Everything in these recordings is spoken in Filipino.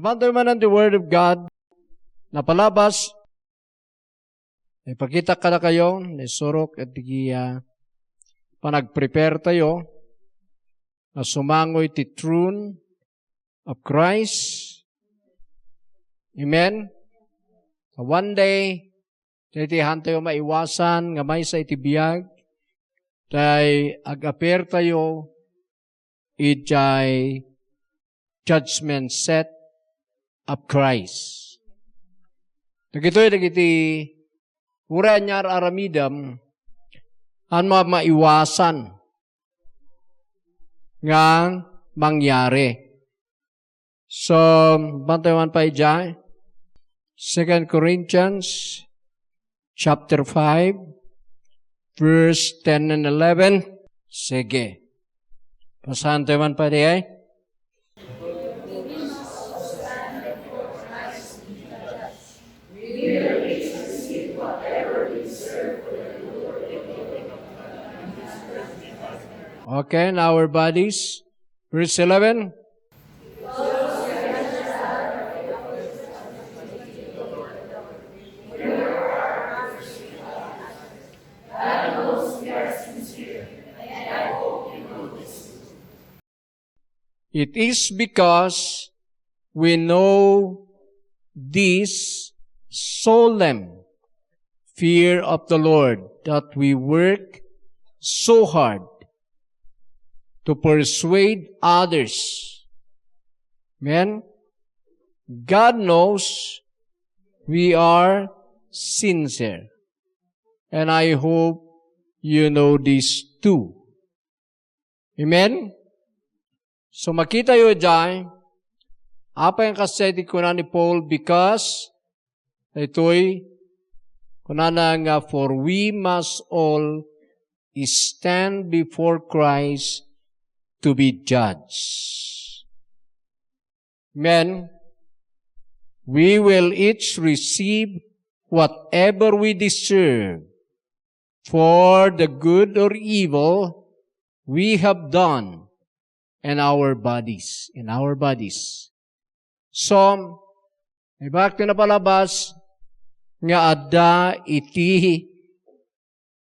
Kamantoy man ang the Word of God, napalabas, ipakita ka na kayo, nisurok at panag-prepare tayo, na sumangoy ti throne of Christ. Amen? So one day, titihan tayo maiwasan, nga may sa itibiyag, tay ag-appear tayo, ijay judgment set of Christ. Dagiti ura nyar aramidam, an maiwasan, nga mangyari. So, bantayan pa ijay, 2 Corinthians chapter 5, verse 10 and 11. Sige. Pasahan tayo man pa diay. Okay, now our bodies. Verse 11. It is because we know this solemn fear of the Lord that we work so hard to persuade others. Amen? God knows we are sincere. And I hope you know this too. Amen? So makita yun dyan, apa yung kaseti ko na ni Paul, because ito'y kunana nga, for we must all stand before Christ to be judged. Amen. We will each receive whatever we deserve for the good or evil we have done in our bodies. So, ibak na palabas nga ada iti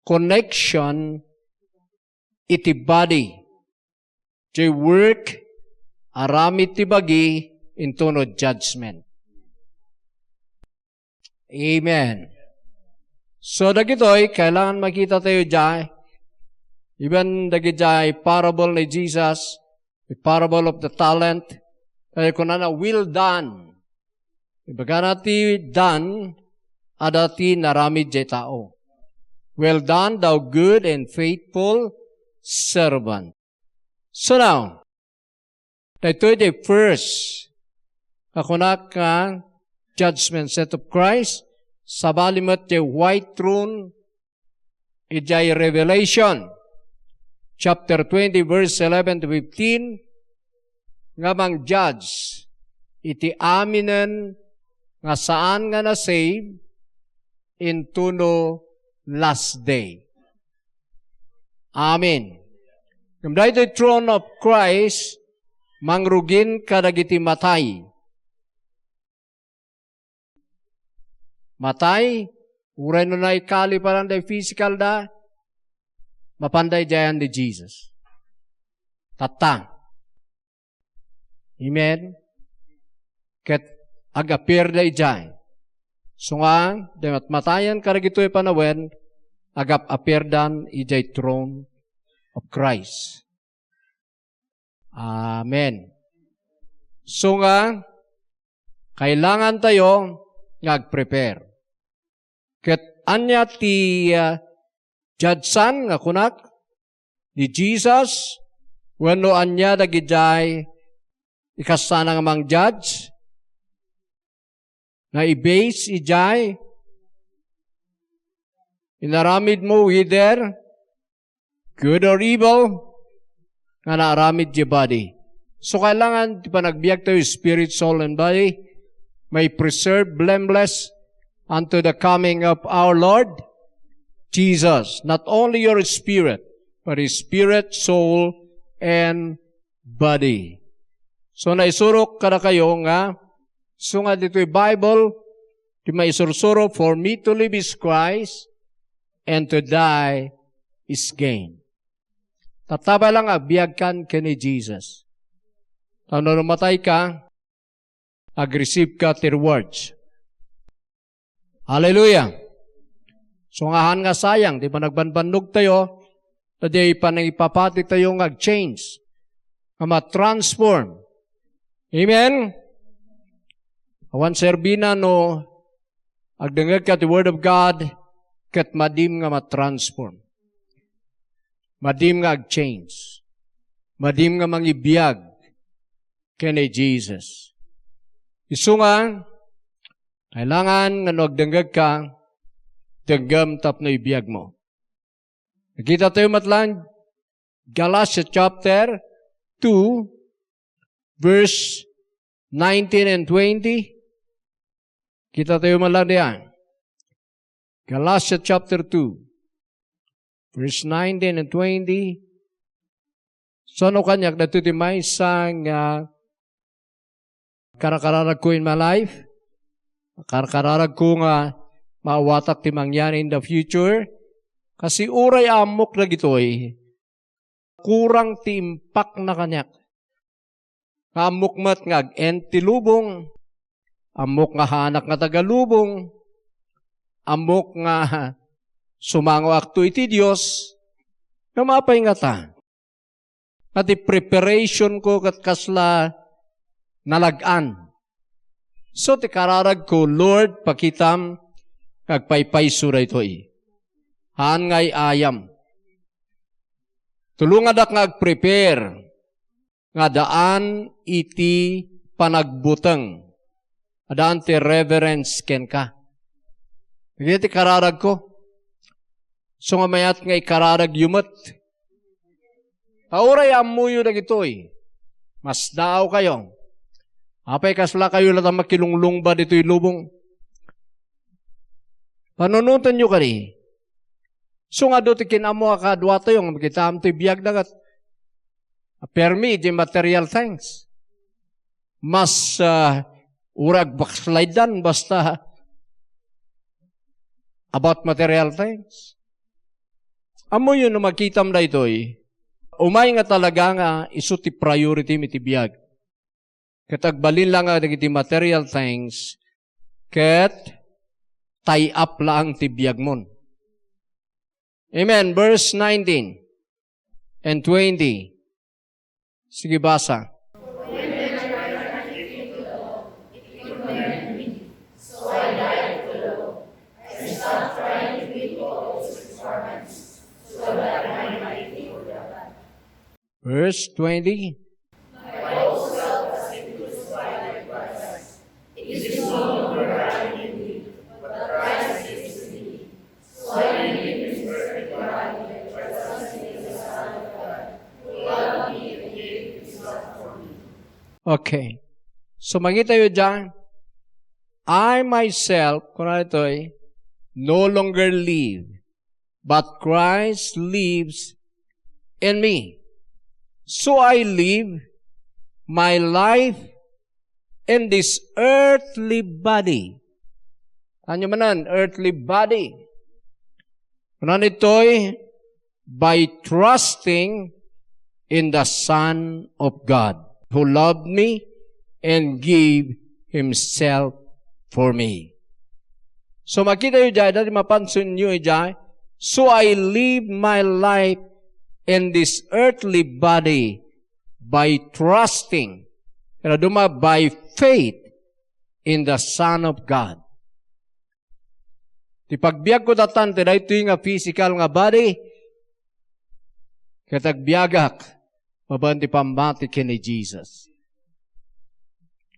connection iti body. Di work aramid ti bagi into no judgment. Amen. So, dagitoy, kailangan makita tayo dyan. Even dagitoy, parable ni Jesus, the parable of the talent, kaya kunana, will done. Ibaga nati done, adati naramid jay tao. Well done, thou good and faithful servant. So now, ito the first, kakunak ka, judgment set of Christ, sabalimot the white throne, ijay Revelation, chapter 20, verse 11 to 15, nga mang judge, iti aminen, nga saan nga na-save, into no last day. Amen. Kamday the throne of Christ, mangrugin kadagiti matay. Matay, uray no na ikali parang day physical da, mapanday jayan di Jesus. Tatang. Amen? Ket agapir day jayan. Sungang, damat matayan karagito'y panawen, agap-apir dan ijay throne of Christ. Amen. So nga, kailangan tayo ngag-prepare. Ket anya ti judgesan nga kunak ni Jesus, wenno anya dagijay ikasana nga mang judge, na i-base ijay, inaramid mo whether good or evil, nga naaramid di body. So, kailangan, di pa nagbiyak tayo, spirit, soul, and body, may preserve blameless unto the coming of our Lord Jesus. Not only your spirit, but his spirit, soul, and body. So, naisurok ka na kayo nga, So nga dito'y Bible, di may sursuro, for me to live is Christ, and to die is gain. Tataba lang biyag kan ni Jesus. Tano namatay ka, ag-receive ka ti rewards. Hallelujah! So ngahan nga sayang, di ba nagbanbanog tayo, na di pa nang ipapati tayo ag-change, nga ma-transform. Amen? Awan serbina no, agdengag ka the Word of God, kat madim nga ma-transform. Madim nga ag-change. Madim nga mangibiyag kini Jesus. Isu nga, kailangan nga no agdengag ka, denggam tapno ibiyag mo. Nakita tayo matlang, Galatians chapter 2, verse 19 and 20. Kita tayo matlang diyan. Galatians chapter 2, verse 19 and 20. So ano kanyak natutimay sang karakararag ko in my life? Karakararag ko nga maawatak ti mangyari in the future. Kasi uray amok na gitoy, kurang ti impak na kanyak. Amok mat nga enti lubong, amok nga hanak nga tagalubong, amok nga sumango akto iti Diyos, namapay nga ta. At preparation ko kat kasla nalagaan. So ti kararag ko, Lord, pakitam, kagpaypay suray to'y. Haan ngay ayam. Tulungan dak nga prepare nga daan iti panagbuteng. Adaan ti reverence ken ka. Hindi ti kararag ko. So nga mayat nga ikararag yumot. Auray amuyo na gitoy. Mas daaw kayo. Apay kasla kayo latang makilunglung ba dito'y lubong. Panunutan nyo kani. So nga do ti kinamo akadwa tayo, magkitam ti biyag na kat. Permi, di material things. Mas urag backslidean basta about material things. Amo yun na magkitam na ito umay nga talaga nga isu ti priority mi ti biyag. Katagbalin lang nga ti material things, ket tie up lang ti biyag mon. Amen. Verse 19 and 20. Sige, basa. Verse 20. Okay. So, magita yun dyan, I myself, kung ito no longer live, but Christ lives in me. So I live my life in this earthly body. Ano manan? Earthly body. Kung ito'y by trusting in the Son of God, who loved me and gave Himself for me. So makita nyo dyan, dati mapansin nyo dyan, so I live my life in this earthly body by trusting, by faith in the Son of God. Di pagbiag ko datan, tina ito yung physical nga body, katagbiagak, mabanti pambati kini Jesus.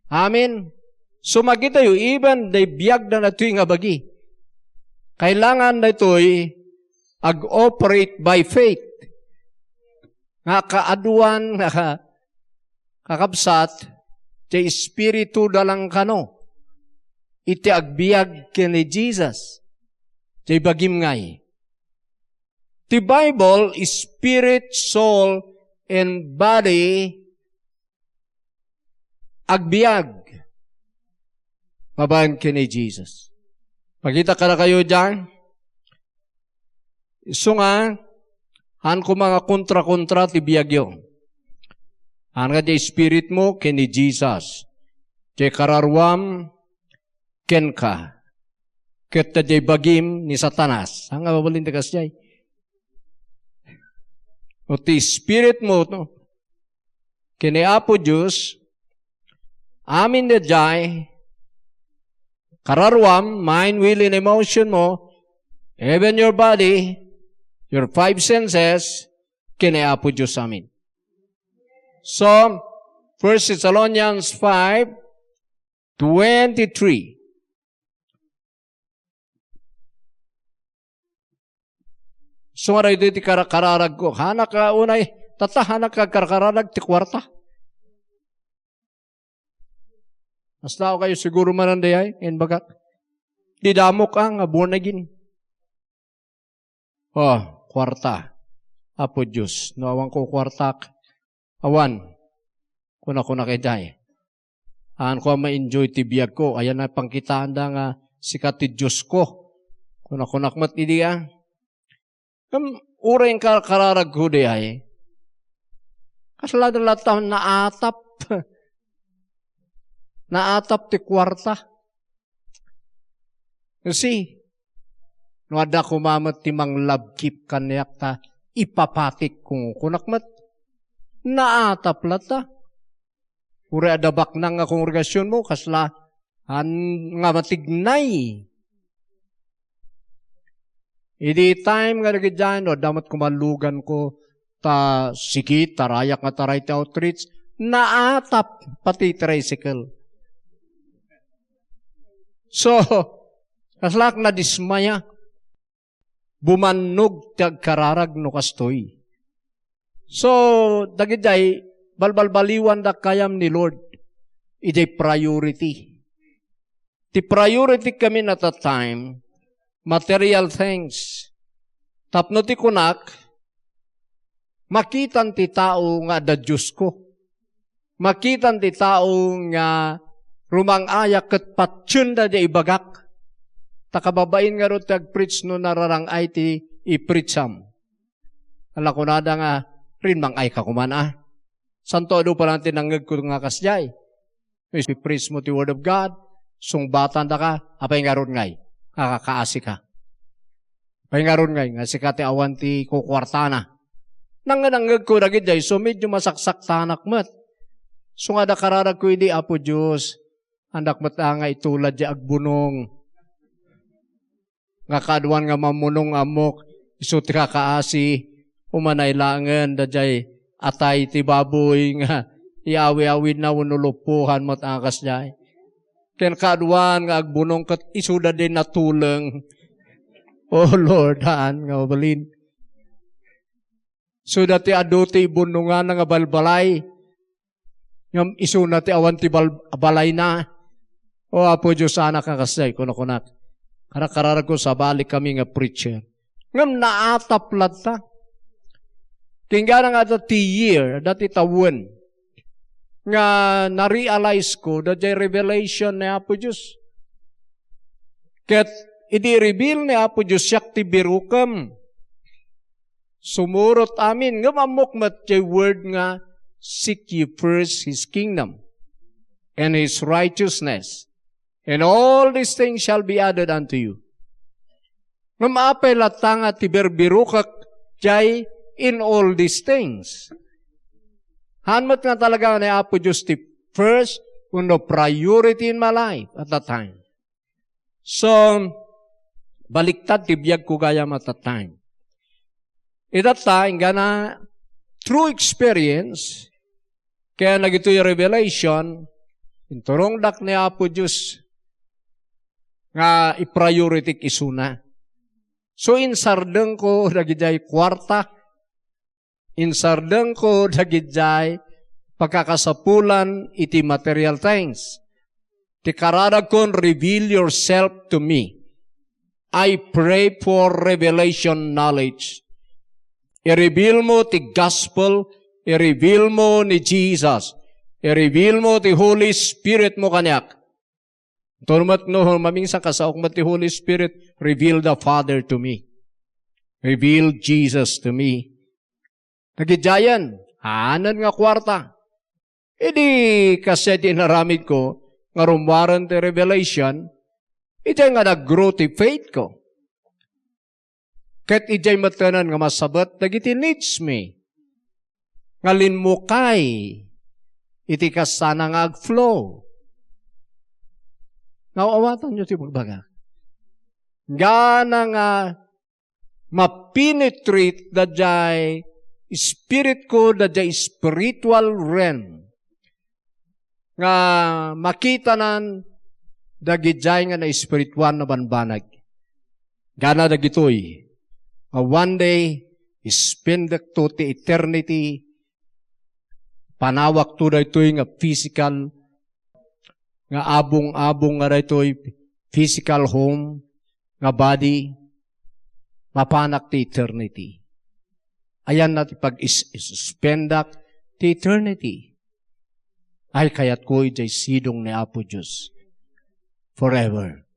Amen. So makita yun, even the biag na ito yung bagi, kailangan na ito'y ag-operate by faith. Nga kaaduan, kakabsat, ti espiritu dalang kano. Iti agbiag kini Jesus. Ti bagim ngay. The Bible is spirit, soul, and body agbiag. Mabayan kini Jesus. Magkita ka na kayo dyan. So nga, han ko mga kontra-kontra ti biyagyo. Han nga di spirit mo kini Jesus. Di kararwam ken ka. Ket di bagim ni Satanas. Ang nga babalin ti kasyay. O ti spirit mo, no? Kini Apo Diyos, amin na jay, kararwam, mind, will, and emotion mo, even your body, your five senses, kini Apo Diyos amin. So, 1 Thessalonians 5:23. So, nga ito iti kararag ko. Hanak ka unay, hanak ka kararag ti kwarta. Mas tao kayo siguro mananday ay, in bagat. Di damo ka nga born-again. Oh, kwarta. Apo Diyos. No, awan ko kwarta. Awan. Kuna kay day. Aan ko ma-enjoy ti biyag ko. Ayan na pangkitaan da nga sikat ti Diyos ko. Kuna mat idi ah. Ura yung kararag ko di ay. Kasaladalatang naatap. Naatap ti kwarta. Kasi, no ada kumamat ti manglabkip kanyak ta, ipapatik kung kunakmat. Naatap lata. Ura adabak na nga kongregasyon mo, kasla, nga matignay. Idi time nga nagidyan, no, damat kumalugan ko, ta sikit, tarayak nga taray ti outreach, naatap pati tricycle. So, kaslak na dismaya, bumannog tag kararag no kastoy. So, dagiday, balbalbaliwan da kayam ni Lord, iday priority. Ti priority kami na that time, material things. Tapno ti kunak, makitan ti tao nga da Diyos ko. Makitan ti tao nga rumang ayak ket patsyun da di ibagak. Takababain nga ro tag-preach no nararang ay ti i-preacham. Ala ko nada nga, rin mang ay ka kumana. Santo ado pa lang tinanggag ko nga kasyay. I-preach mo ti Word of God, sung batan da ka, apay nga ron ngay, kakakaasi ka. Apay nga ron ngay, nga sika ti awan ti kukwartana. Nangananggag ko dagid jay, so medyo masaksak tanak mat. So nga da kararag ko hindi, Apo Diyos, andak matanga itulad di agbunong. Nga kaduan nga mamunong amok, iso ti kakaasi, umanaylangan, da jay atay ti baboy nga, iawi-awid na unulupuhan mo't angas jay. Ken kaduan nga agbunong kat iso da din natuleng. Oh Lord, haan nga mabalin. So dati adote ibunungan nga balbalay, ngam iso na ti awan ti balay na. O Apo Diyos anak nga kasay, kunakunak. Karakararag ko sa balik kami nga preacher. Ngam naatap lata. Kingana nga dati year, dati tawon, nga na-realize ko dati revelation ni Apo Diyos. Ket idi-reveal ni Apo Diyos siyak ti birukam. Sumurot amin, ngam amok mat jay word nga, seek ye first His kingdom and His righteousness, and all these things shall be added unto you. Ngam apay latanga ti berbirukak jay in all these things. Hanmat nga talaga ni Apo Diyos ti first, uno priority in my life at that time. So, baliktad ti biyag ko gayam at that time. At that time, gana, true experience, kaya nagito yung revelation, inturong dak ni Apo Diyos, nga i-priority isuna. So, insardeng ko, nagijay kwarta, insardeng ko, nagijay pagkakasapulan, iti material things. Ti kararag kon, reveal yourself to me. I pray for revelation knowledge. I-reveal mo ti gospel, i-reveal mo ni Jesus, i-reveal mo ti Holy Spirit mo kanyak. Turmat no, mamingsa kasaok mati Holy Spirit, reveal the Father to me. Reveal Jesus to me. Nagijayan, hanan nga kwarta. Idi kasi dinaramid ko, nga rumwaran ti revelation, ijay nga nag-grow ti faith ko. Kat ijay matanan nga masabat, dagiti needs me. Ngalin mo kay, iti kasana nga ag-flow. Nauawatan nyo ti magbaga. Gana nga mapenetrate da jay spirit ko, da jay spiritual realm. Nga makita nan dagijay nga na spiritual na banbanag. Gana dagitoy. One day, spend to the eternity, panawak to da ito'y nga physical, nga abong-abong nga ito'y physical home, nga body, mapanak ti eternity. Ayan natin pag-spendak ti eternity. Ay kayat ko'y jay sidong ni Apo Diyos. Forever.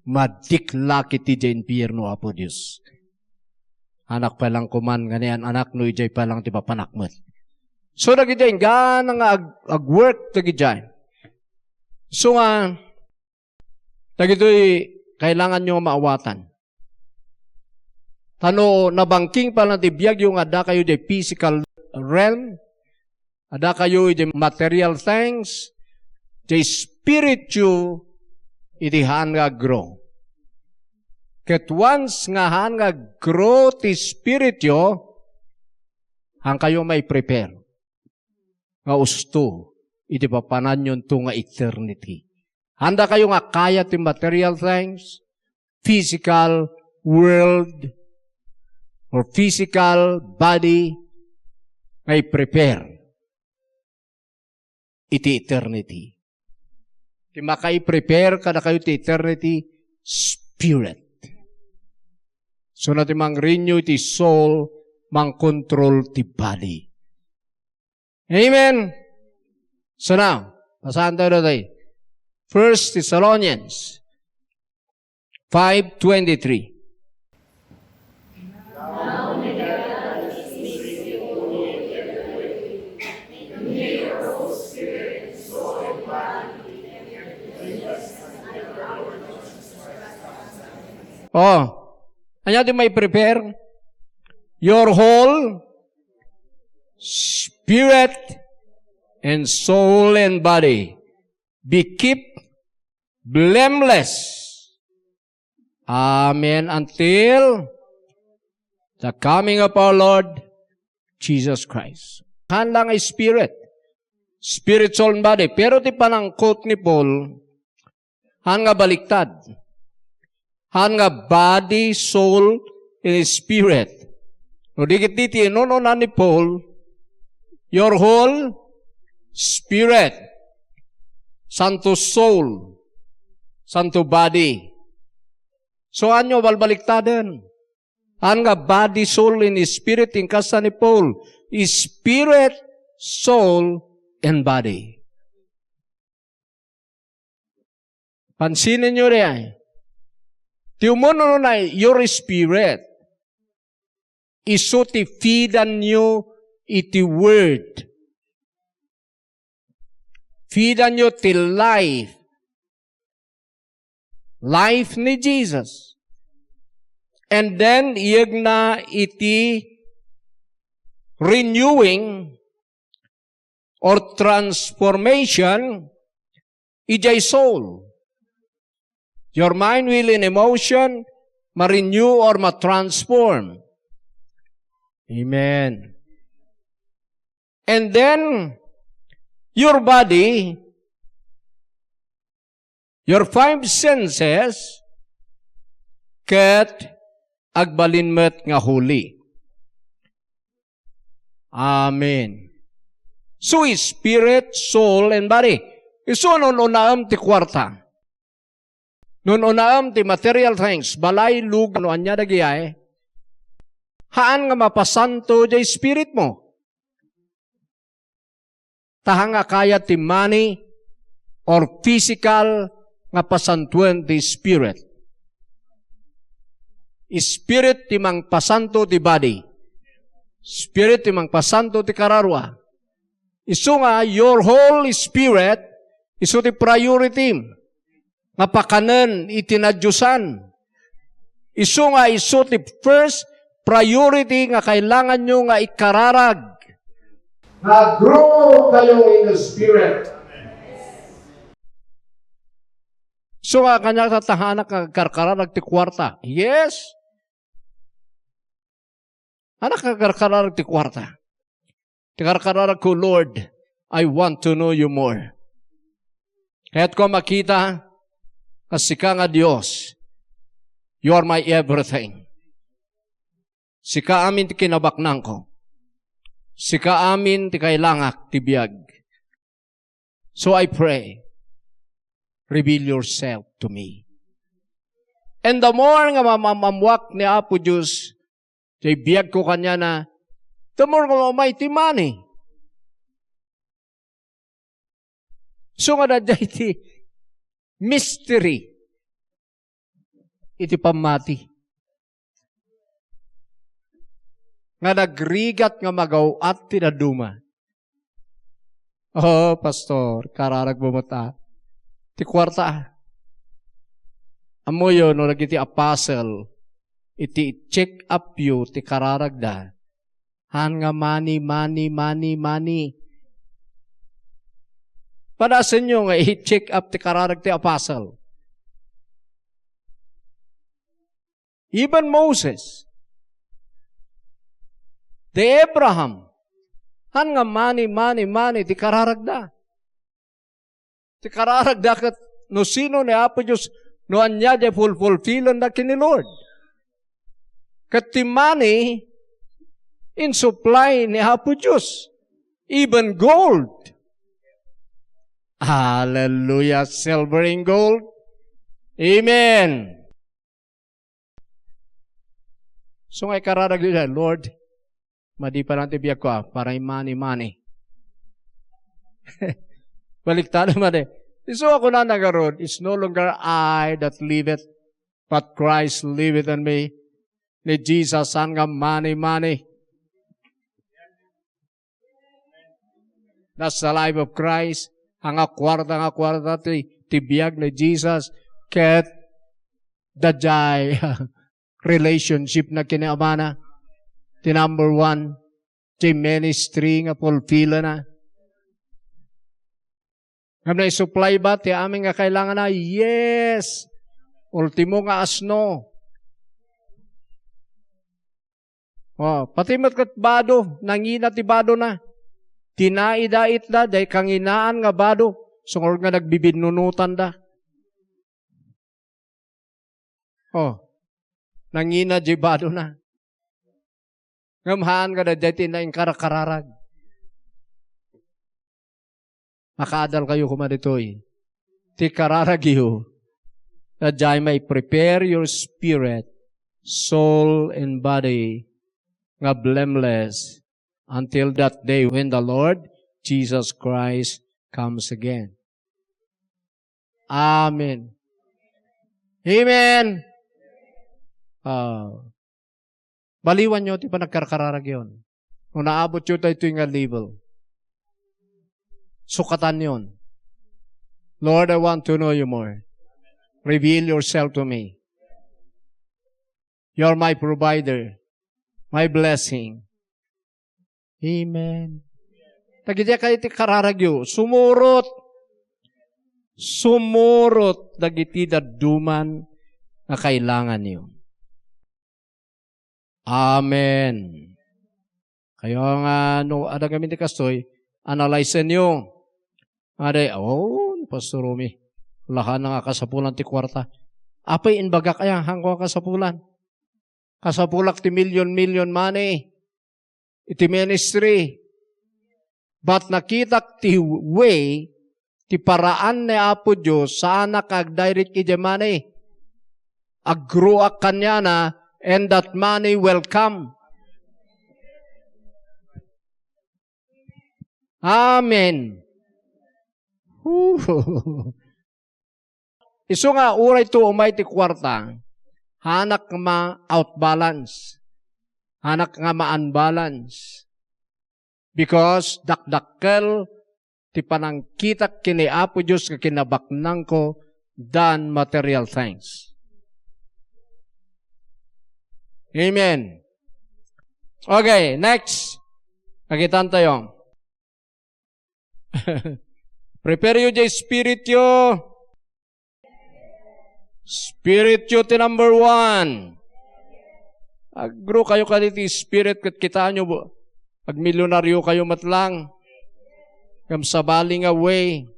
Madikla kiti jay impyerno Apo Diyos. Anak pa lang kuman, ganiyan anak no ijay pa lang ti papanakmat. So nagijay, gana nga ag-work nagijay. So nga, nagito'y kailangan nyo maawatan. Tano, nabangking pa lang ti biyag yung ada kayo di physical realm, ada kayo di material things, di spiritual, iti haan nga grow. Ket once nga haan nga grow ti spiritual, hang kayo may prepare. Nga usto, iti papanan yun to nga eternity. Handa kayo nga kaya ti material things, physical world, or physical body, ngay prepare iti eternity. Ti makay prepare kada kayo ti eternity, spirit. So natin mang renew ti soul, mang control ti body. Amen? So now, basahan tayo natin. 1 Thessalonians 5:23. Ano natin may prepare? Your whole spirit and soul and body be kept blameless. Amen. Until the coming of our Lord Jesus Christ. Han lang ay spirit. Spirit, soul, and body. Pero ti panangkot ni Paul, han nga baliktad. Han nga body, soul, and spirit. O dikit diti, no na ni Paul, your whole spirit, santo soul, santo body. So anyo balbaliktadan. Han nga body, soul, and spirit, in kasa ni Paul, spirit, soul, and body. Pansinin nyo rin. Tiumono na your spirit. Iso ti feedan nyo iti word. Feedan nyo ti life. Life ni Jesus. And then, iyag na iti renewing or transformation ijay soul. Your mind, will, and emotion ma-renew or ma-transform. Amen. And then, your body, your five senses, ket agbalinmet nga huli. Amen. So, spirit, soul, and body. Iso nun ti kwarta. Nun ti material things, balay, lug, ano anya dagiyay, haan nga mapasanto jay spirit mo. Tahang nga kaya ti money or physical nga pasantuan ti Spirit. Spirit ti mang pasanto ti body. Spirit ti mang pasanto ti kararwa. Isu nga, your whole spirit, isu ti priority. Nga pakanan itinadyusan. Isu nga, isu ti first priority nga kailangan nyo nga ikararag. Nga grow kayo in the Spirit. So nga, kanya sa tahanak nga karkararag ti kwarta. Yes. Anak nga karkararag ti kwarta. Tikarkararag ko, Lord, I want to know you more. Kaya't ko makita, kasi ka nga Diyos, you are my everything. Sika amin ti kinabaknang ko. Sika amin ti kailangak ti biyag. So I pray, reveal yourself to me. And the more nga mamamwak ni Apo Diyos, ti biyag ko kanya na, the more nga mighty money. So nga na iti mystery. Iti pamati. Nga nagrigat nga magaw at tinaduma. Oh, pastor, kararag bumata. Ti kwarta. Amo yun, no, nagiti apostle, iti check up you, ti kararag da. Han nga money. Padasan nyo nga i-check up ti kararag ti apostle. Even Moses, the Abraham, han nga money, ti kararag da. Ti kararag da kat no sino ni Apo Diyos, no anya di fulfillan da kini Lord. Kat ti money, in supply ni Apo Diyos. Even gold. Hallelujah. Silver and gold. Amen. So ngay kararag nila, Lord, madi pa lang tibiyag ko para money. Baliktad naman eh. So ako na nagaroon, it's no longer I that liveth, but Christ liveth in me. Ni Jesus, san nga money. That's the life of Christ. Ang kwarta tibiyag ni Jesus. Ket dajay relationship na kiniamana. Ti number 1. Ti ministry nga fulfill na. Ngam na supply ba ti amin nga kailangan na? Yes. Ultimo nga asno. Oh, pati matkat bado, nangina ti bado na. Tinaidait da, day kanginaan nga bado. Sungor nga nagbibinunutan da. Oh, nangina di bado na. Ngamhaan ka da, day tinaing karakararag. Makaadal kayo kumaditoy. Ti kararag iyo. That may prepare your spirit, soul, and body nga blameless until that day when the Lord Jesus Christ comes again. Amen. Amen. Baliwan nyo, di pa nagkarkararag yun. Kung naabot nyo tayo nga level, sukatan yun. Lord, I want to know you more. Reveal yourself to me. You're my provider, my blessing. Amen. Tagidya kayo ti kararagyo, sumurot dagiti daduman na kailangan niyo. Amen. Kayo nga, no, ada kami ti kastoy, analyze niyo. Aday, Pastor Rumi, lahan nga kasapulan ti kwarta. Apay inbaga kaya hanggang kasapulan. Kasapulak ti million money. Iti ministry. But nakita ti way, ti paraan ni Apo Diyos, sana kag direct iti money. Agro ak kanya na, and that money will come. Amen. Isu nga, uray to umay ti kwarta, hanak nga ma-outbalance. Hanak nga ma-unbalance. Because dakdakkel ti panangkitak kini Apo Diyos nga kinabaknang ko than material things. Amen. Okay, next. Nakitaan tayo. Prepare you the spirit yo. Spirit yo ti number 1. Agro kayo kaliti spirit kat kitaan nyo. Pag milyonaryo kayo matlang. Kam sabali nga way.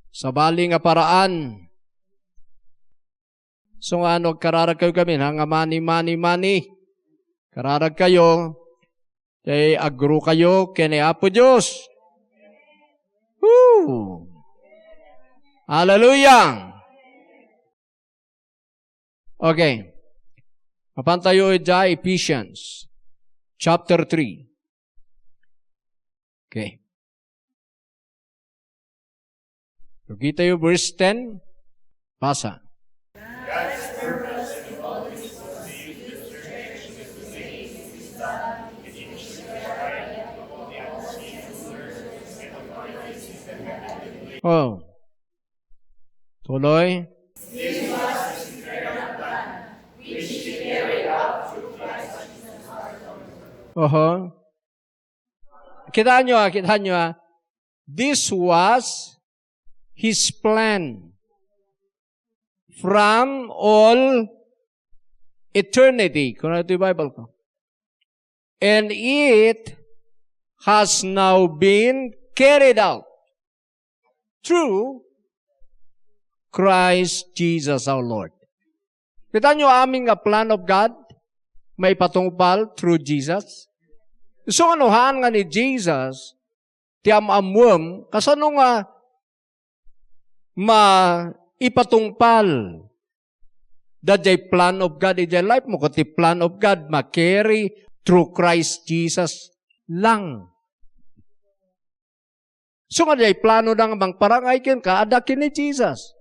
Sabali nga paraan. So nga ano, kararag kayo kami, nga money. Kararag kayo, kay agro kayo, kini Apo Diyos. Woo! Hallelujah! Okay. Mapan tayo dyan, Ephesians, chapter 3. Okay. So, kita yung verse 10. Basa. Oh. Tuloy. Kita nyo. This was His plan from all eternity. Kung ano ito yung Bible ko. And it has now been carried out through Christ Jesus our Lord. Kita nyo aming plan of God, may patungpal through Jesus. So anuhan nga ni Jesus, tiam-amwam, kasano nga ipatungpal that the plan of God in your life mo, kuti plan of God ma-carry through Christ Jesus lang. So nga di plano na nga bang parangay kin kaadakin ni Jesus.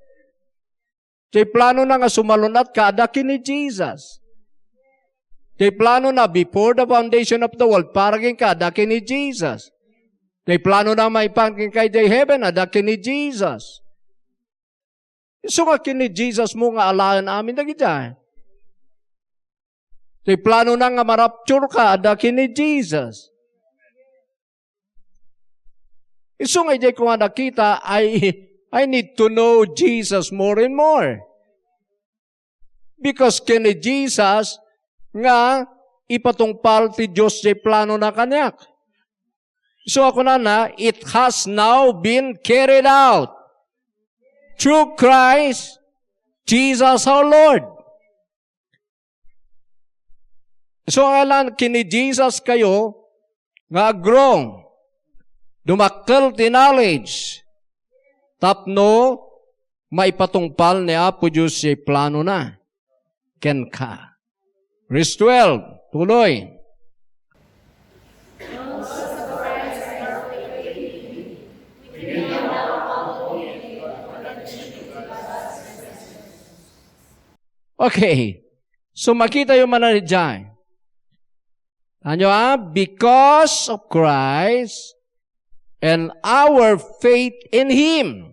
Di plano na nga sumalunat kaadakin ni Jesus. Di plano na before the foundation of the world paragin kaadakin ni Jesus. Di plano na maipangkin kay the heaven adakin ni Jesus. So nga kin ni Jesus mo nga alayan amin dagita. Di plano na nga marapture ka adakin ni Jesus. So nga, kung nakita, I need to know Jesus more and more. Because kini Jesus, nga, ipatungpal ti Diyos jay plano na kanyak. So ako na, it has now been carried out through Christ, Jesus our Lord. So alam, kini Jesus kayo, nga agrong, dumakkel ti knowledge. Tapno, maipatungpal ni Apo Diyos si plano na. Ken ka. Verse 12. Tuloy. Okay. So makita yung mananid dyan. Ano because of Christ, and our faith in Him,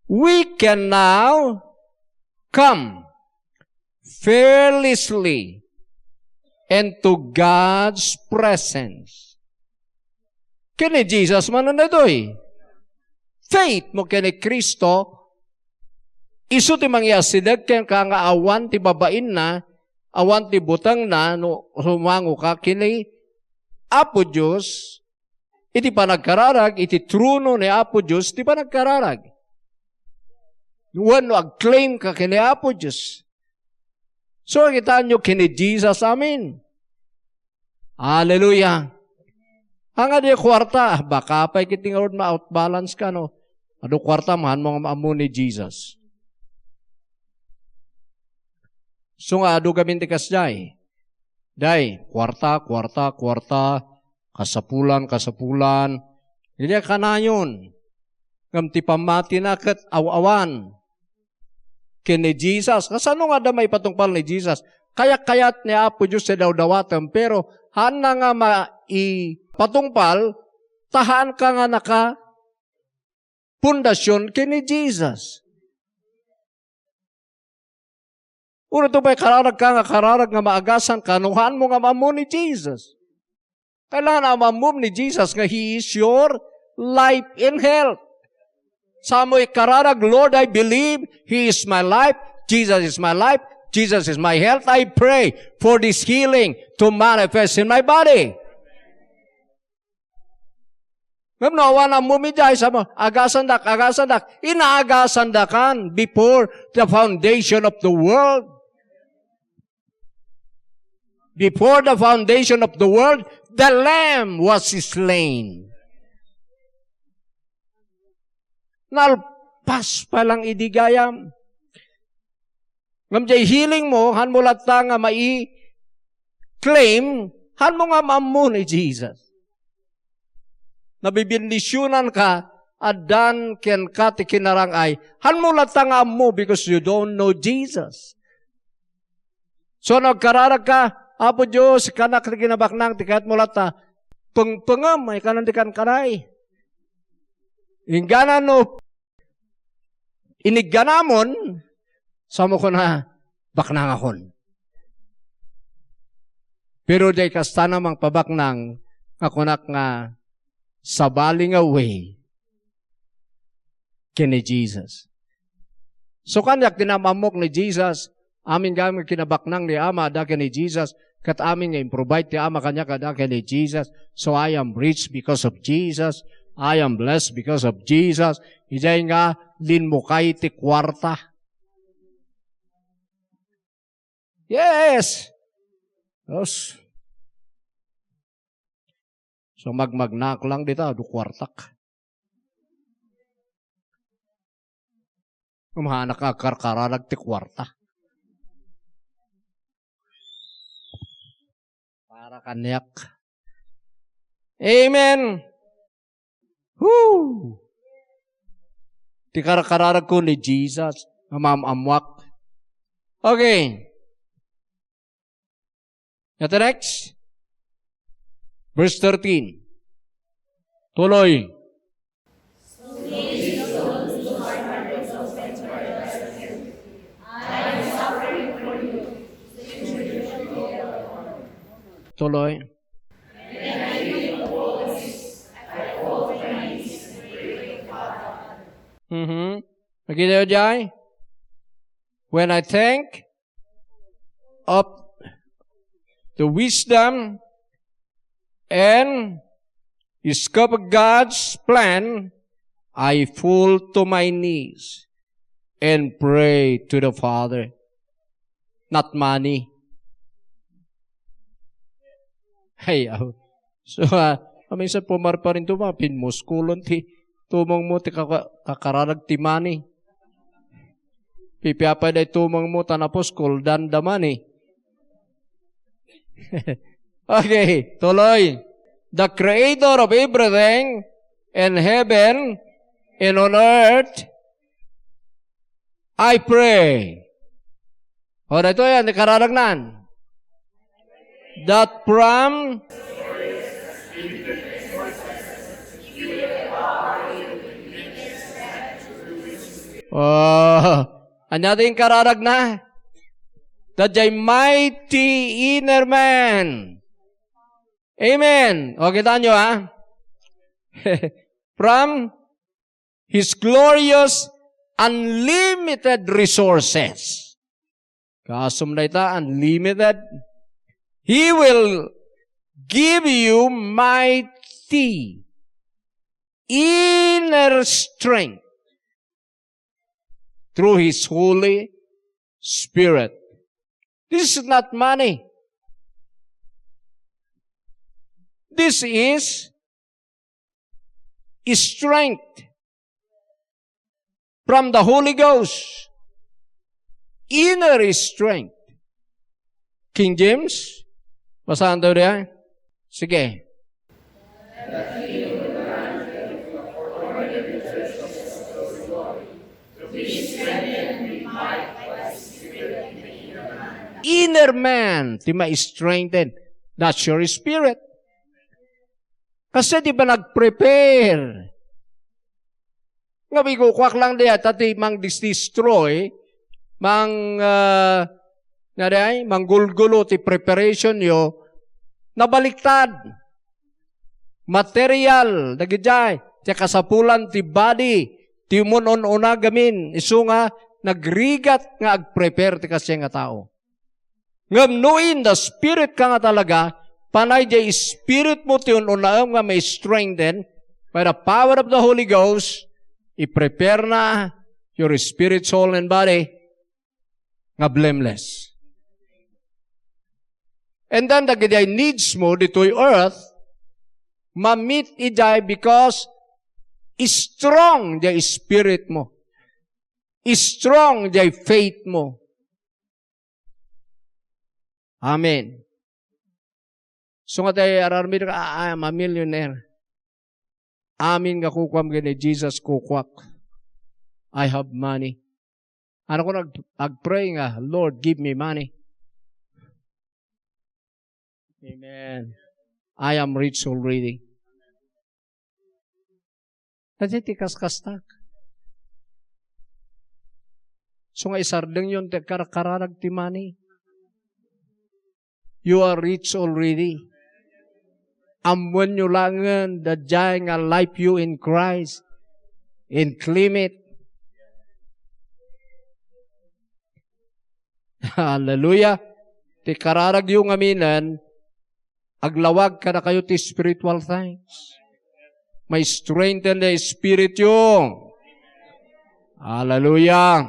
we can now come fearlessly into God's presence. Kini Jesus man na doy. Faith mo kini Kristo, isu ti mangyasidag ken ka nga awan ti babain na, awan ti butang na, no sumango ka kini Apo Diyos, iti panagkararag, iti truno ni Apo Diyos, iti panagkararag. Wano ag-claim ka kini Apo Diyos. So, kita nyo kini Jesus amin. Hallelujah. Ang adi kwarta, baka pa'y kitingawad ma-outbalance ka, no? Ado kwarta, mahan mo nga maamu ni Jesus. So nga, ado gamin ti kasjay. Day, kwarta, kasapulan. Hindi ka na yun. Ngam ti pamati na kat awawan. kini Jesus. Kasano nga da may patungpal ni Jesus? Kaya-kayat niya Apo Diyos sa daw-dawatem, pero hana nga maipatungpal, tahaan ka nga naka pundasyon kini Jesus. Una ito ba'y kararag nga maagasan ka, nuhaan mo nga mamu ni Jesus. Kailangan na mamu ni Jesus nga He is your life and health. Sa mo'y kararag, Lord, I believe He is my life, Jesus is my life, Jesus is my health. I pray for this healing to manifest in my body. Ngam nawa na mumidjay sa mo, agasan dak. Inaagasan dakan before the foundation of the world. Before the foundation of the world, the Lamb was slain. Nalpas palang idigayam. Ngam jay healing mo, han mo lata nga mai-claim, han mo nga mamu ni Jesus. Nabibindisyonan ka, adan ken ka ti kinarangay, han mo lata nga mo because you don't know Jesus. So nagkararag ka, Apo Diyos, kanak ti kinabaknang, ti kahit mo lata, pengam, ay kanan ti kan kanay. Ingganan no, inigganamon, samo ko na baknang akon. Pero day kasta namang pabaknang, akunak nga, sabaling away, kini Jesus. So kanyak tinamamok ni Jesus, amin gamit kinabaknang ni Ama, dake ni Jesus, kat amin nga improvide ti Ama kanya kadake ni Jesus. So I am rich because of Jesus. I am blessed because of Jesus. Ijay nga, linmukay ti kwarta. Yes! Yes. So magmagnak lang dito, do kwartak. Umahanak ka karkararag ti kwarta. Para kanyak. Amen! Woo! Ti karkararag ko ni Jesus, amamwak. Okay. Ito next. Verse 13. Tuloy. Tuloy. Nakita nyo dyan? When I think of the wisdom and scope of God's plan, I fall to my knees and pray to the Father. Not money. Hey, so, minsan pumarpa rin tumapin mo, skulon ti, tumong mo ti kakararag ti money. Pipiapay na tumong mo tanapos, kuldan da money. Okay, tuloy. The Creator of everything in heaven and on earth, I pray. O, ito yan, kararagnan. That from anyating kararag na. That a mighty inner man. Amen. O, kita nyo from His glorious unlimited resources. Kasum na ita, unlimited. He will give you mighty inner strength through His Holy Spirit. This is not money. This is strength from the Holy Ghost. Inner strength. King James, basahan daw diyan. Sige. inner man, ti ma-strengthen. That's your spirit. Kasi di ba nag-prepare? Nga bigukwak lang diya, tati mang destroy, manggulgulo ti preparation yo, nabaliktad. Material, dagijay, ti kasapulan ti body, ti umunon-una gamin, iso nga, nagrigat nga ag-prepare ti kasi nga tao. Ngam nuin, the spirit ka nga talaga, panay di spirit mo ti ununaam nga may strengthen, by the power of the Holy Ghost, i-prepare na your spirit, soul, and body, nga blameless. And then, dagijay needs mo dito'y earth, ma-meet ijay because strong di spirit mo. Strong di faith mo. Amen. So nga tayo, ararmid ka, I am a millionaire. Amin nga kukwam gani, Jesus kukwak. I have money. Ano ko nag-pray nga, Lord, give me money. Amen. I am rich already. Kasi tikas-kastak. So nga isardeng yun, kararag ti money. You are rich already. Amwan nyo langan, dadjay nga life you in Christ. And claim it. Hallelujah. Ti kararag yung aminan, aglawag ka na kayo ti spiritual things. May strengthen the spirit yung. Hallelujah.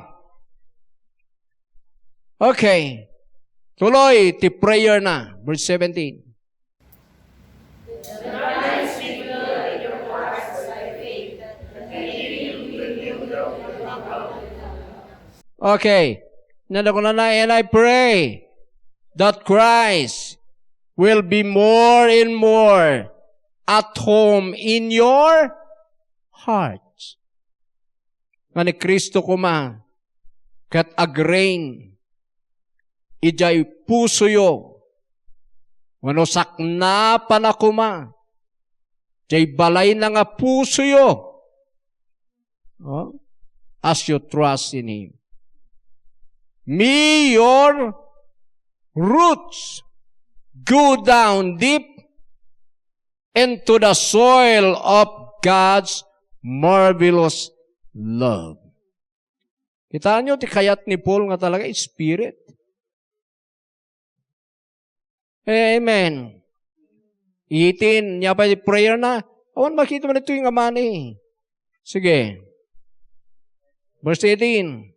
Okay. Tuloy, ti prayer na. Verse 17. Okay. And I pray that Christ will be more and more at home in your hearts. Nga ni Kristo kuma, kat agrain, ijay puso yo, wano sakna pa na kuma, jay balay na nga puso yo, as you trust in Him. May your roots go down deep into the soil of God's marvelous love. Kita nyo, ti kayat ni Paul nga talaga, spirit. Amen. 18, niya pa prayer na, awan makita mo nito yung amani. Sige. Verse 18.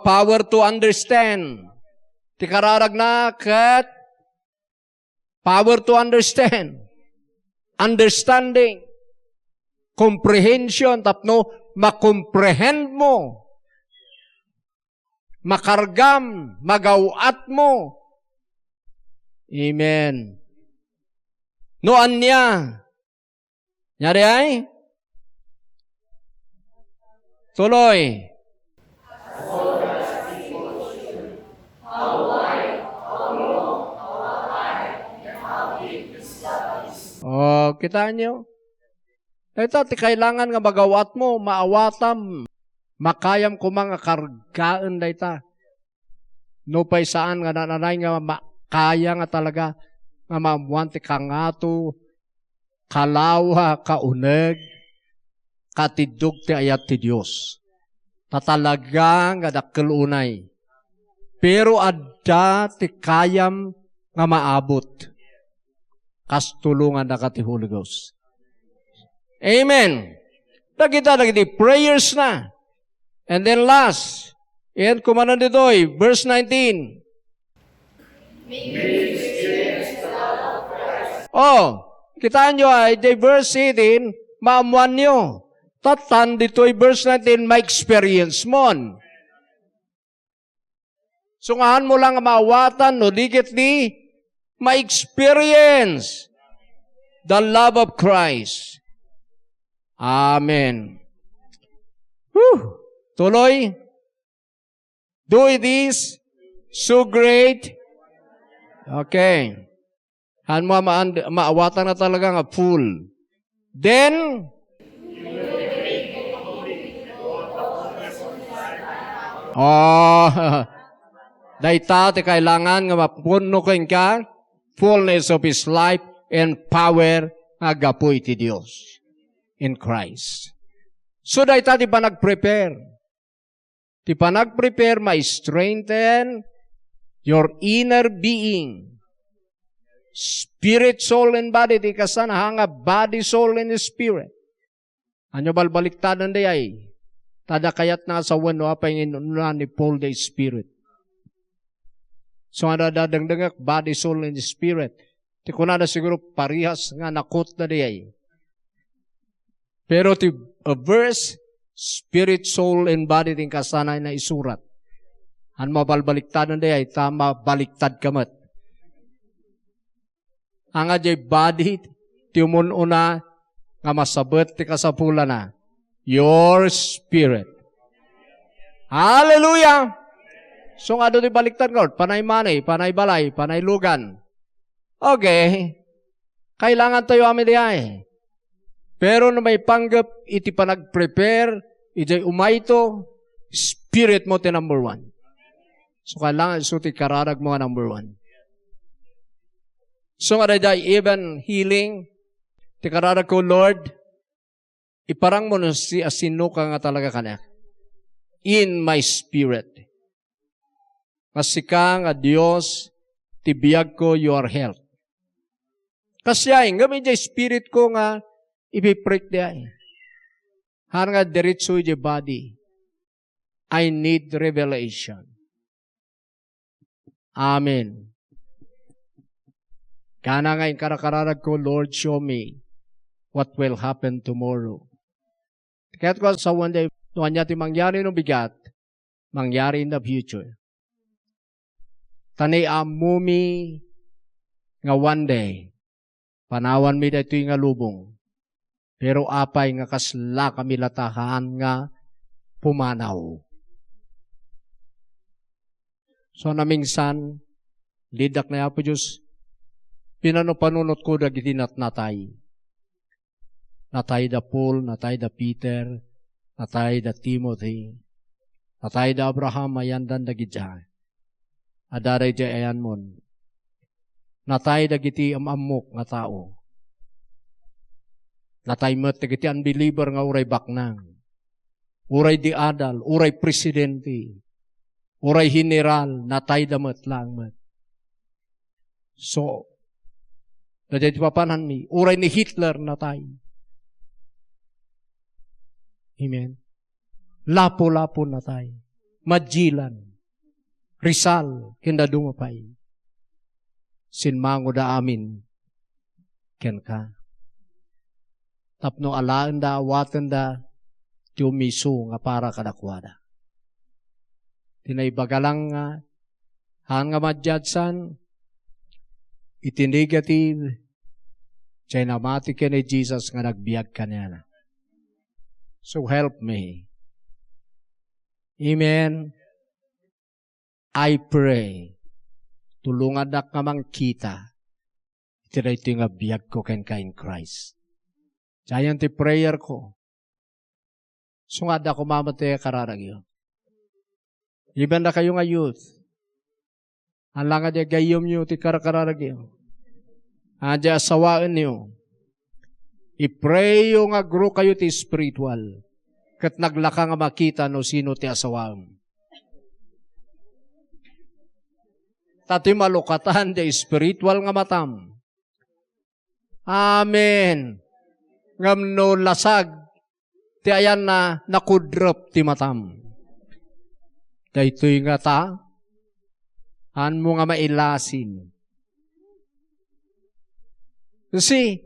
Power to understand. Ti kararag na kat power to understand. Understanding. Comprehension. Tapno, makomprehend mo. Makargam. Magawat mo. Amen. Noan niya. Nyari ay? Tuloy. Kita nyo? Ito, kailangan nga magawat mo, maawatam, makayam ko mga kargaan na ita. No pa'y saan nga nananay nga makaya nga talaga nga maamuan ti kangato, kalawa, kauneg, katidog ti ayat ti Diyos. Tatalaga nga dakelunay. Pero adda ti kayam nga maabot. Kastulungan na ka ti Holy Ghost. Amen. Nakita di prayers na. And then last, and kumanan dito verse 19. Kita nyo di verse 18, maamuan nyo. Tatan dito verse 19, ma-experience mo. Sungahan mo lang maawatan, no, digit di, ma-experience the love of Christ. Amen. Tuloy. Do it is so great. Okay. Han mo maawatan na talaga nga full. Then, dayta ti kailangan nga mapuno ken ka fullness of His life and power nga gapoy ti Dios in Christ. So dayta ti panag-prepare. Ti panag-prepare ma-strengthen your inner being. Spirit, soul, and body. Ti kasana nga body, soul, and spirit. Anyo balbaliktadan day ay. Tada kayat na sa wano apay inunan ni Paul the Spirit. So nga dadagdagak body, soul, and spirit. Ti kunada siguro parihas nga nakot na day ay. Pero ti verse, spirit, soul, and body ting kasanay na isurat. Han mabalbaliktadan day ay tama baliktad kamat. Ang ajay body, ti umununa nga masabot ti kasapula na. Your spirit. Hallelujah! So nga doon ibaliktad ko, panay manay, panay balay, panay lugan. Okay. Kailangan tayo amin diya. Pero na may panggap, iti panag-prepare, iti umayto, spirit mo ti number one. So kailangan isuti kararag mo number one. So nga dahi even healing, ti kararag ko, Lord, iparang mo si asino ka nga talaga kanak. In my spirit. Masika nga Diyos, tibiyag ko your health. Kasi ay, nga may spirit ko nga, ipiprik di ay. Har nga diritso yung body. I need revelation. Amen. Kana nga yung karakararag ko, Lord, show me what will happen tomorrow. Kaya ko sa one day, tuwan niya mangyari ng bigat, mangyari in the future. Tani amumi nga one day, panawan mi dito nga lubong, pero apay nga kasla kami latahan nga pumanaw. So namingsan, lidak na po Diyos, pinano-panunot ko dagiti natay. Natay da Paul, natay da Peter, natay da Timothy, natay da Abraham, ayandan da gidya. Adaray di ayan mon. Natay da giti amamok nga tao. Natay met da giti unbeliever nga uray baknang. Uray di adal, uray presidente, uray general, natay da met lang met. So, dadya di papanan mi, uray ni Hitler natay. Amen. Lapo-lapo na tayo. Majilan. Rizal. Kinda dumapay. Sinmango da amin. Ken ka. Tapno alaan da, awatan da, tiumiso nga para kadakwada. Tinaybagalang nga, hang nga madjadsan, iti negative, chay namati ka ni Jesus nga nagbiag ka niya na. So help me. Amen. I pray. Tulungan na kamang kita. Ito na ito yung abiyag ko ken ka in Christ. Diyan ti prayer ko. So nga da ko mamatay kararagyo. Iban na kayo nga youth. Alang nga di gayom nyo ti karakararagyo. Adya asawaan nyo. I-pray yung agro kayo ti spiritual. Kat naglaka nga makita no sino ti asawam. Tati malukatan ti spiritual nga matam. Amen. Ngam no lasag ti ayan na nakudrop ti matam. Daytoy nga ta, han mo nga mailasin. Kasi,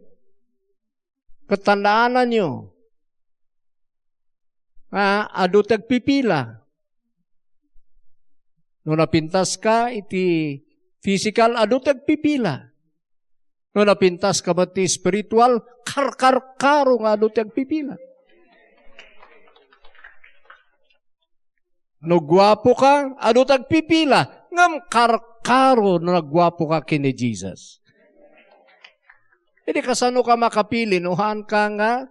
katandaanan nyo, ado tagpipila. No napintas ka, iti physical, ado tagpipila. No napintas ka ba ti spiritual, kar-kar-karo nga ado tagpipila. No gwapo ka, ano tagpipila? Ngam karkaro no nagwapo ka kini Jesus. Hindi kasano ka makapili, nuhan ka nga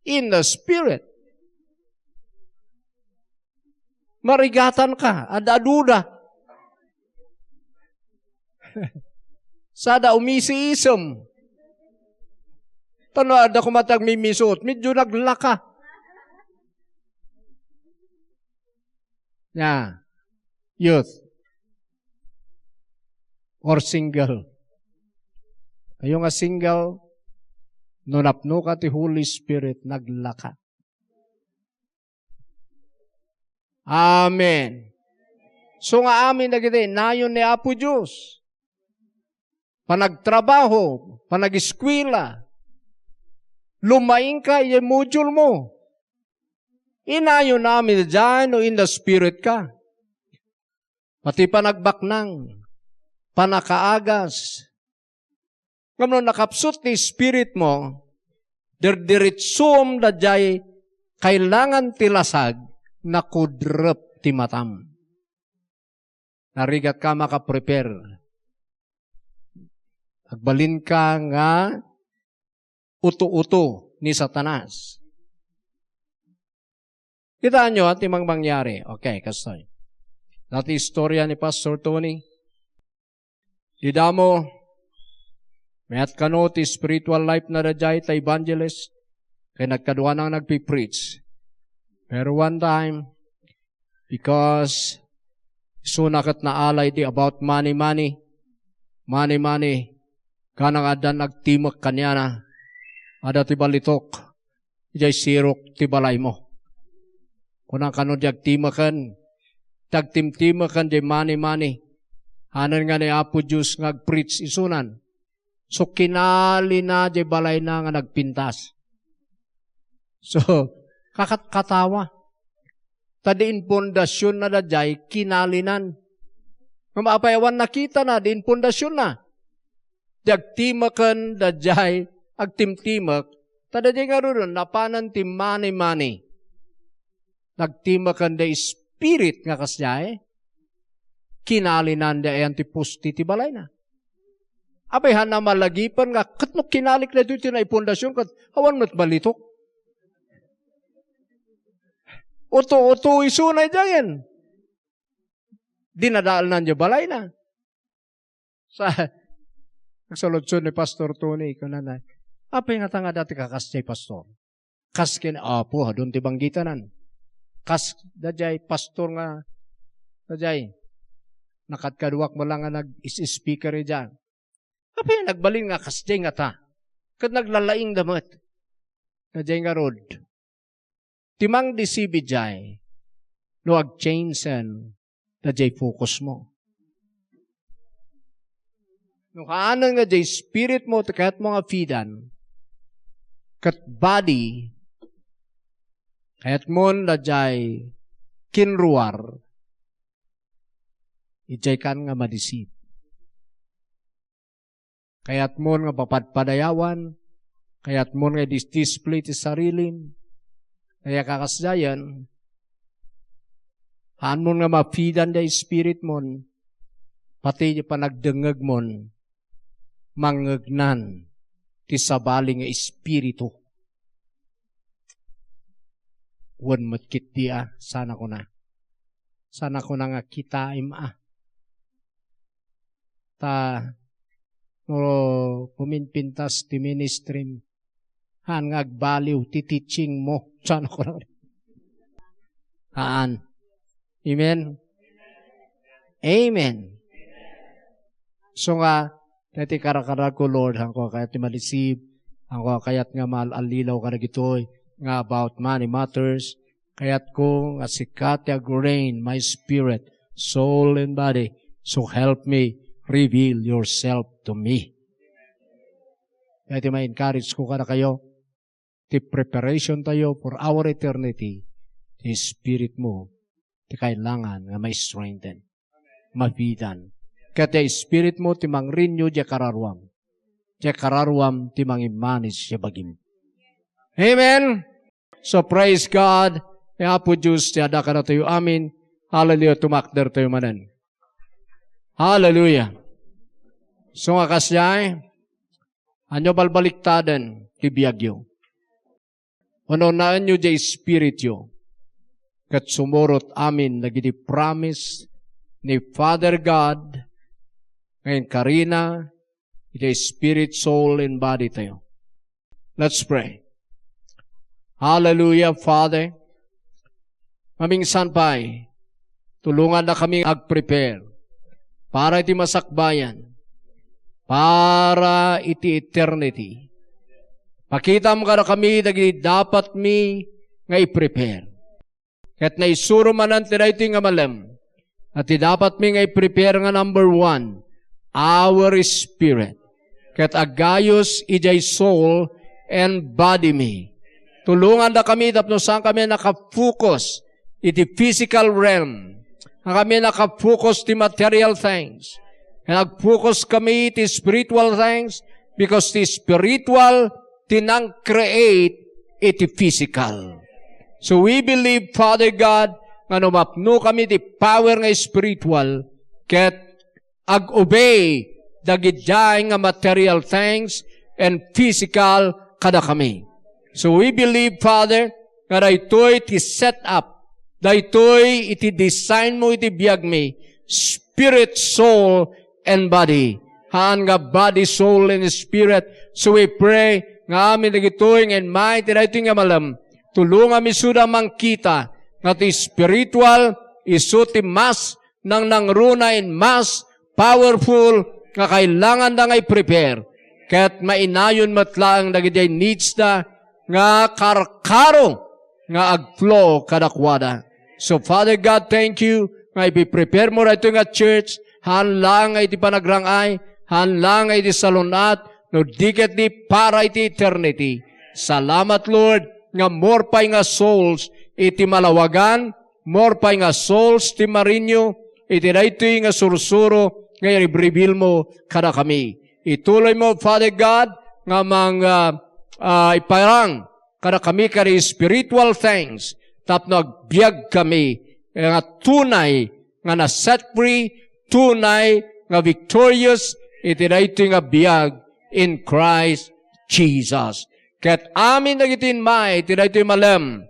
in the Spirit. Marigatan ka, adaduda. Sada umisi-isem. Tano ada kumatag mimisot, medyo naglaka. Yeah. Youth. Or single. Kayo nga single, nunapno ka ti Holy Spirit, naglaka. Amen. So nga amin na kita, nayon ni Apo Diyos. Panagtrabaho, panag-eskwela, lumaing ka, yung module mo. Inayon namin dyan o in the Spirit ka. Pati panagbaknang, panakaagas. Ngam nakapsut ni Spirit mo, dirdiritsum da jay kailangan tilasag na kudrep ti matam. Narigat ka makaprepare. Agbalin ka nga uto-uto ni Satanas. Kita nyo at imang mangyari. Okay, kastoy. Dati istorya ni Pastor Tony. Idamo, mayat kano ti spiritual life na rajay ta evangelist. Kaya nagkaduan ang nagpipreach. Pero one time, because sunakat na alay di about money, kanang adan nagtimak kanya na, ada ti balitok, ijay sirok ti balay mo. Kunang kano di agtimakan, tagtimtimakan di money, hanan nga ni Apo Diyos ngag-preach isunan. So kinali na di balay na nga nagpintas. So, katawa. Tadiin pundasyon na dajay, kinalinan. Mapayawan nakita na, diin pundasyon na. Diagtimakan dajay, agtimtimak, tadajay nga ron, napanan ti money. Nagtimakan da spirit nga kasjay, kinalinan da ayan ti pusti ti balay na. Apay na malagipan nga, katnok kinalik na dito na ipundasyon, kat awan mo't balitok. Uto isunay dyan. Dinadaal na niya balay na. Sa nagsaludson ni Pastor Tony, kunanay, apay nga tanga dati kakasjay, Pastor. Kaskin, apo, doon ti banggitanan. Kas, dajay, Pastor nga, dajay, nakatkaduwak mo lang nga nag-speaker dyan. Apay nagbalin nga kasjay nga ta. Kat naglalaing damat. Dajay nga rod. Timang disibi jay, no ag-changen, dajay focus mo. No kaanan nga jay spirit mo, kahit mga feedan, kat body, kahit mo dajay kinruar, ijay kan nga madisip. Kaya't mo nga papadpadayawan, kaya't mo nga display ti sarilin, kaya kakasdayan, haan mo nga mapidan da spirit mo, pati pa nagdengag mo, mangagnan, ti sabali nga espiritu. Wan matkit dia, sana ko na. Sana ko na nga kita ima. Ta, no, puminpintas ti ministry, haan nga agbaliw, ti teaching mo. Sana ko na. Haan. Amen? Amen. So nga, dati karakarag ko, Lord, hangko kayat ti malisib, hangko kayat nga malalilaw ka na gitoy, nga about money matters, kayat ko nga sikat grain my spirit, soul, and body, so help me reveal yourself to me. Kaya may encourage ko ka na kayo, ti preparation tayo for our eternity, ti spirit mo, ti kailangan nga may strengthen, mabidan. Kaya ti spirit mo, ti mang-renew, di kararwam. Di kararwam, ti mang-imanis, di bagim. Amen? So praise God. Kaya po Diyos, ti ada ka na tayo amin. Hallelujah, tumakder tayo manan. Hallelujah. So nga kasyay, anyo balbaliktadan, tibiyagyo. Ununaan nyo jay spirityo, kat sumurot amin nagidi promise ni Father God, ngayon karina, jay spirit, soul, and body tayo. Let's pray. Hallelujah, Father. Maminsan pa'y, tulungan na kami ag-prepare para iti masakbayan, para iti eternity. Pakita mo ka na kami, dagiti dapat mi nga i-prepare. Kat naisuro manan tinay iti nga malam, at dapat mi nga i-prepare nga number 1, our spirit. Kat agayos ijay soul and body mi. Tulungan na kami, tapno saan kami nakafocus iti physical realm. Kami nakafocus ti material things. Nag-focus kami ti spiritual things because ti spiritual tinang create iti physical. So we believe, Father God, nga numapno kami ti power nga spiritual ket ag-obey dagidjay nga material things and physical kada kami. So we believe, Father, nga daytoy ti set up, daytoy iti design mo iti biag mi, spirit, soul, and body. Haan nga body, soul, and spirit. So we pray nga amin nagitoy ngayon may tinaytoy nga malam. Tulungan mi suda mangkita nga ti spiritual iso ti mas nang nangrunain mas powerful nga kailangan na ngay prepare. Kaya't mainayon matlaang nagitay needs na nga karkaro nga agflow kadakwada. So Father God, thank you nga ipiprepare mo rito nga church. Hanlang ay di panagrangay, hanlang ay di salunat, no diket di para iti eternity. Salamat, Lord, nga more pay nga souls iti malawagan, more pay nga souls ti marinyo, iti dayto nga sursuro, ngayon i-reveal mo kada kami. Ituloy mo, Father God, nga mga iparang kada kami kada spiritual things, tapno agbyag kami, nga tunay, nga na-set free, tunay, nga victorious, iti dayto nga biyag in Christ Jesus. Ket amin nagitin may, iti dayto malam,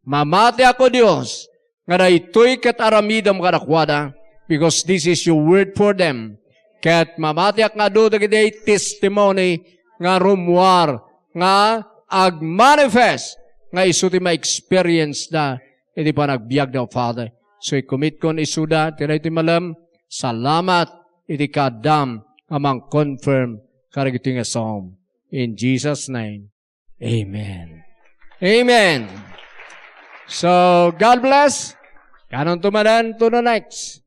mamati ako Diyos, nga daytoy ket aramidam kadakwada, because this is your word for them. Ket mamati ak nga do dagiti testimony, nga rumwar, nga ag-manifest, nga isuti ma-experience na, iti pa nagbiag na, Father. So i-commit ko ni Suda, iti dayto malam, salamat, iti kadam, amang confirm, karagiti nga psalm. In Jesus' name, amen. Amen. So, God bless. Kanon tumadan to the next.